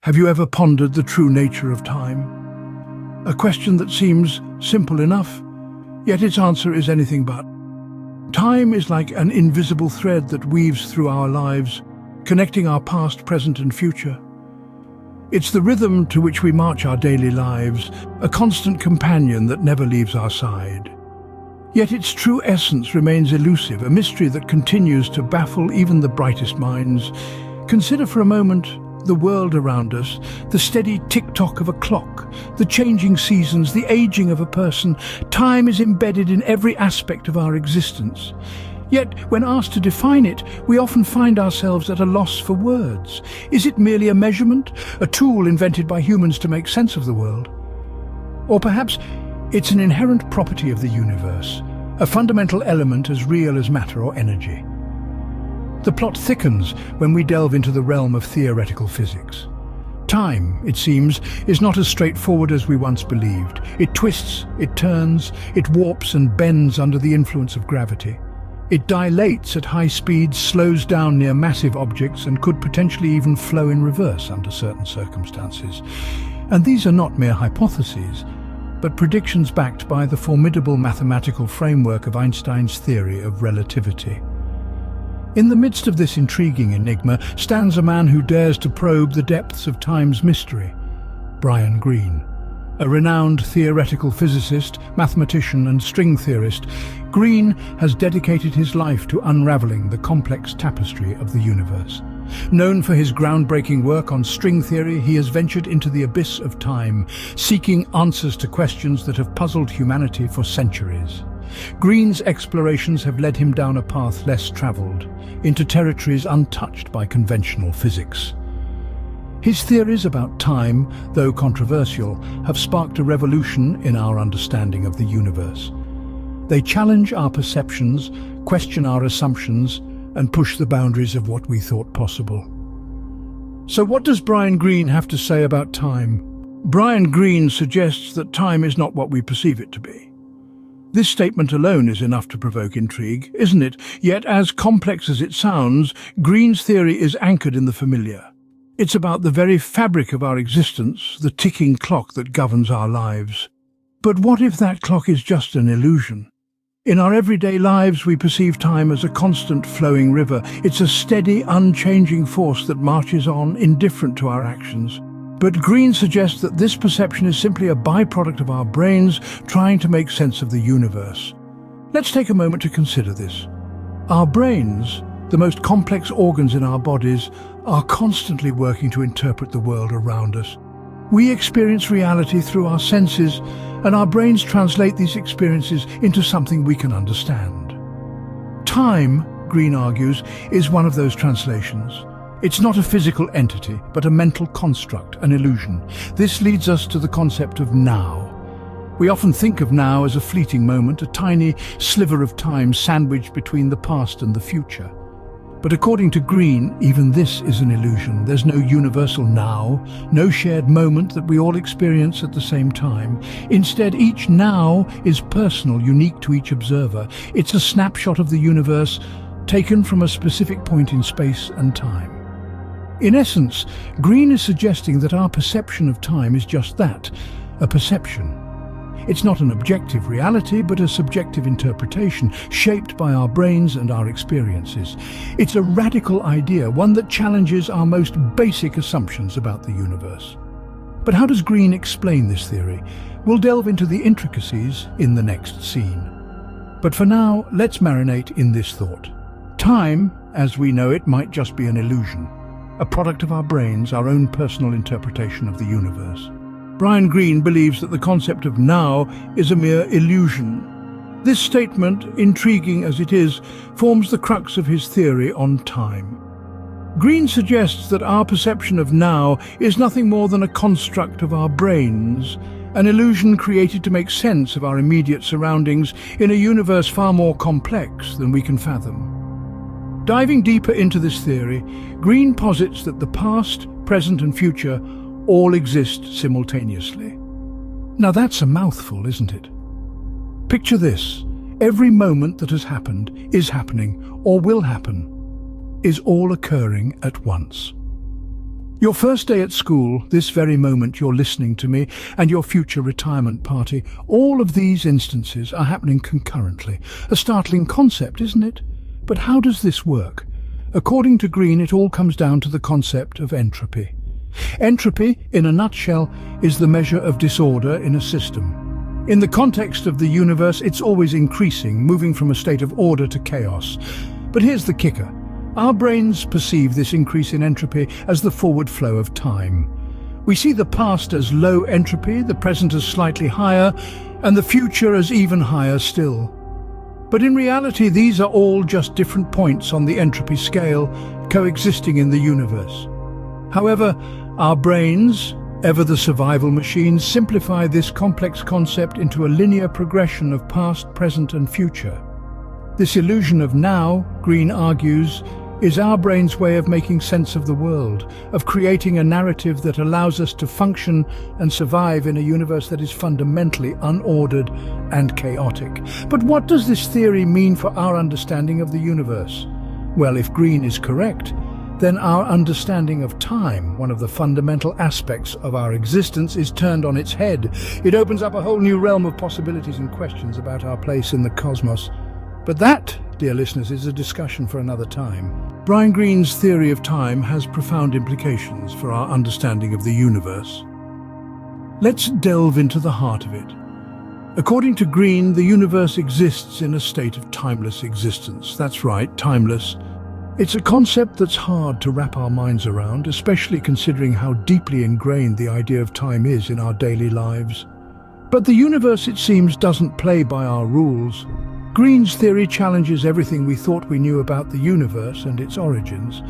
Have you ever pondered the true nature of time? A question that seems simple enough, yet its answer is anything but. Time is like an invisible thread that weaves through our lives, connecting our past, present and future. It's the rhythm to which we march our daily lives, a constant companion that never leaves our side. Yet its true essence remains elusive, a mystery that continues to baffle even the brightest minds. Consider for a moment the world around us, the steady tick-tock of a clock, the changing seasons, the aging of a person. Time is embedded in every aspect of our existence. Yet, when asked to define it, we often find ourselves at a loss for words. Is it merely a measurement, a tool invented by humans to make sense of the world? Or perhaps it's an inherent property of the universe, a fundamental element as real as matter or energy. The plot thickens when we delve into the realm of theoretical physics. Time, it seems, is not as straightforward as we once believed. It twists, it turns, it warps and bends under the influence of gravity. It dilates at high speeds, slows down near massive objects, and could potentially even flow in reverse under certain circumstances. And these are not mere hypotheses, but predictions backed by the formidable mathematical framework of Einstein's theory of relativity. In the midst of this intriguing enigma stands a man who dares to probe the depths of time's mystery, Greene. A renowned theoretical physicist, mathematician and string theorist, Greene has dedicated his life to unraveling the complex tapestry of the universe. Known for his groundbreaking work on string theory, he has ventured into the abyss of time, seeking answers to questions that have puzzled humanity for centuries. Greene's explorations have led him down a path less traveled, into territories untouched by conventional physics. His theories about time, though controversial, have sparked a revolution in our understanding of the universe. They challenge our perceptions, question our assumptions, and push the boundaries of what we thought possible. So what does Greene have to say about time? Greene suggests that time is not what we perceive it to be. This statement alone is enough to provoke intrigue, isn't it? Yet, as complex as it sounds, Greene's theory is anchored in the familiar. It's about the very fabric of our existence, the ticking clock that governs our lives. But what if that clock is just an illusion? In our everyday lives, we perceive time as a constant flowing river. It's a steady, unchanging force that marches on, indifferent to our actions. But Greene suggests that this perception is simply a byproduct of our brains trying to make sense of the universe. Let's take a moment to consider this. Our brains, the most complex organs in our bodies, are constantly working to interpret the world around us. We experience reality through our senses, and our brains translate these experiences into something we can understand. Time, Greene argues, is one of those translations. It's not a physical entity, but a mental construct, an illusion. This leads us to the concept of now. We often think of now as a fleeting moment, a tiny sliver of time sandwiched between the past and the future. But according to Greene, even this is an illusion. There's no universal now, no shared moment that we all experience at the same time. Instead, each now is personal, unique to each observer. It's a snapshot of the universe taken from a specific point in space and time. In essence, Greene is suggesting that our perception of time is just that, a perception. It's not an objective reality, but a subjective interpretation, shaped by our brains and our experiences. It's a radical idea, one that challenges our most basic assumptions about the universe. But how does Greene explain this theory? We'll delve into the intricacies in the next scene. But for now, let's marinate in this thought. Time, as we know it, might just be an illusion, a product of our brains, our own personal interpretation of the universe. Greene believes that the concept of now is a mere illusion. This statement, intriguing as it is, forms the crux of his theory on time. Greene suggests that our perception of now is nothing more than a construct of our brains, an illusion created to make sense of our immediate surroundings in a universe far more complex than we can fathom. Diving deeper into this theory, Greene posits that the past, present and future all exist simultaneously. Now that's a mouthful, isn't it? Picture this. Every moment that has happened, is happening, or will happen, is all occurring at once. Your first day at school, this very moment you're listening to me, and your future retirement party, all of these instances are happening concurrently. A startling concept, isn't it? But how does this work? According to Greene, it all comes down to the concept of entropy. Entropy, in a nutshell, is the measure of disorder in a system. In the context of the universe, it's always increasing, moving from a state of order to chaos. But here's the kicker. Our brains perceive this increase in entropy as the forward flow of time. We see the past as low entropy, the present as slightly higher, and the future as even higher still. But in reality, these are all just different points on the entropy scale, coexisting in the universe. However, our brains, ever the survival machines, simplify this complex concept into a linear progression of past, present, and future. This illusion of now, Greene argues, is our brain's way of making sense of the world, of creating a narrative that allows us to function and survive in a universe that is fundamentally unordered and chaotic. But what does this theory mean for our understanding of the universe? Well, if Greene is correct, then our understanding of time, one of the fundamental aspects of our existence, is turned on its head. It opens up a whole new realm of possibilities and questions about our place in the cosmos. But that, dear listeners, is a discussion for another time. Brian Greene's theory of time has profound implications for our understanding of the universe. Let's delve into the heart of it. According to Greene, the universe exists in a state of timeless existence. That's right, timeless. It's a concept that's hard to wrap our minds around, especially considering how deeply ingrained the idea of time is in our daily lives. But the universe, it seems, doesn't play by our rules. Greene's theory challenges everything we thought we knew about the universe and its origins.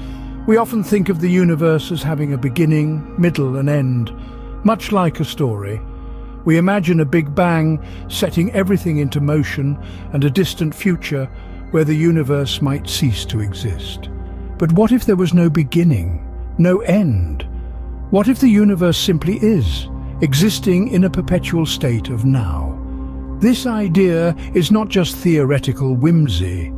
We often think of the universe as having a beginning, middle, and end, much like a story. We imagine a big bang setting everything into motion and a distant future where the universe might cease to exist. But what if there was no beginning, no end? What if the universe simply is, existing in a perpetual state of now? This idea is not just theoretical whimsy.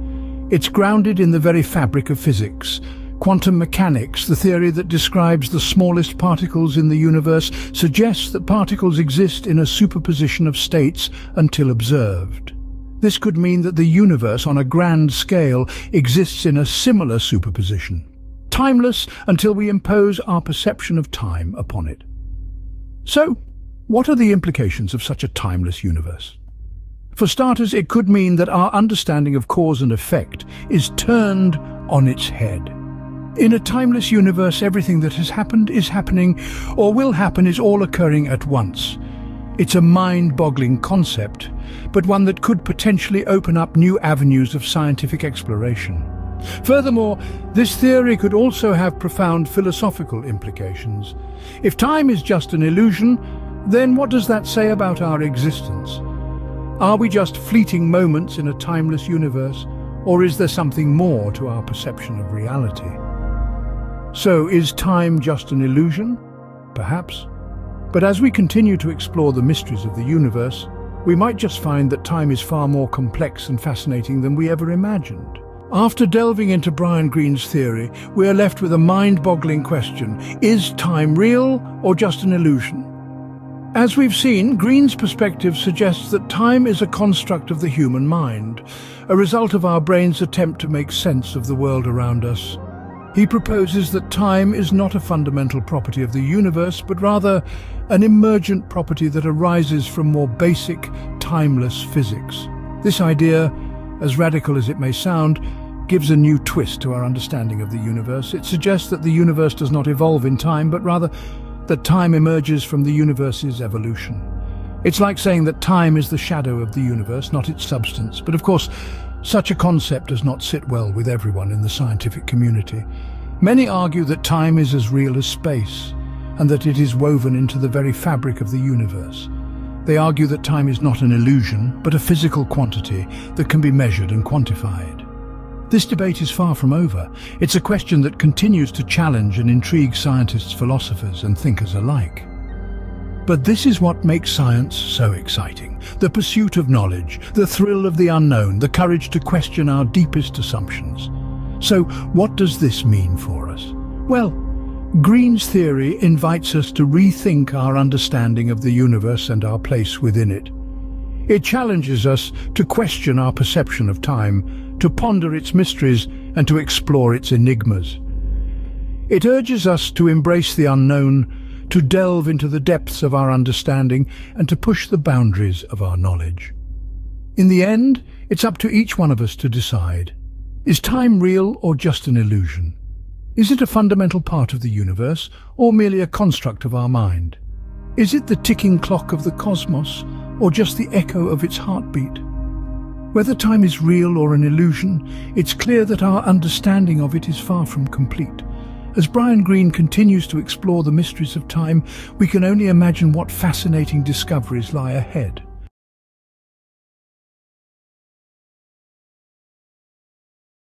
It's grounded in the very fabric of physics. Quantum mechanics, the theory that describes the smallest particles in the universe, suggests that particles exist in a superposition of states until observed. This could mean that the universe, on a grand scale, exists in a similar superposition, timeless until we impose our perception of time upon it. So, what are the implications of such a timeless universe? For starters, it could mean that our understanding of cause and effect is turned on its head. In a timeless universe, everything that has happened, is happening, or will happen is all occurring at once. It's a mind-boggling concept, but one that could potentially open up new avenues of scientific exploration. Furthermore, this theory could also have profound philosophical implications. If time is just an illusion, then what does that say about our existence? Are we just fleeting moments in a timeless universe, or is there something more to our perception of reality? So, is time just an illusion? Perhaps. But as we continue to explore the mysteries of the universe, we might just find that time is far more complex and fascinating than we ever imagined. After delving into Brian Greene's theory, we are left with a mind-boggling question. Is time real or just an illusion? As we've seen, Greene's perspective suggests that time is a construct of the human mind, a result of our brain's attempt to make sense of the world around us. He proposes that time is not a fundamental property of the universe, but rather an emergent property that arises from more basic, timeless physics. This idea, as radical as it may sound, gives a new twist to our understanding of the universe. It suggests that the universe does not evolve in time, but rather that time emerges from the universe's evolution. It's like saying that time is the shadow of the universe, not its substance. But of course, such a concept does not sit well with everyone in the scientific community. Many argue that time is as real as space, and that it is woven into the very fabric of the universe. They argue that time is not an illusion, but a physical quantity that can be measured and quantified. This debate is far from over. It's a question that continues to challenge and intrigue scientists, philosophers, and thinkers alike. But this is what makes science so exciting. The pursuit of knowledge, the thrill of the unknown, the courage to question our deepest assumptions. So, what does this mean for us? Well, Greene's theory invites us to rethink our understanding of the universe and our place within it. It challenges us to question our perception of time, to ponder its mysteries and to explore its enigmas. It urges us to embrace the unknown, to delve into the depths of our understanding and to push the boundaries of our knowledge. In the end, it's up to each one of us to decide. Is time real or just an illusion? Is it a fundamental part of the universe or merely a construct of our mind? Is it the ticking clock of the cosmos or just the echo of its heartbeat? Whether time is real or an illusion, it's clear that our understanding of it is far from complete. As Greene continues to explore the mysteries of time, we can only imagine what fascinating discoveries lie ahead.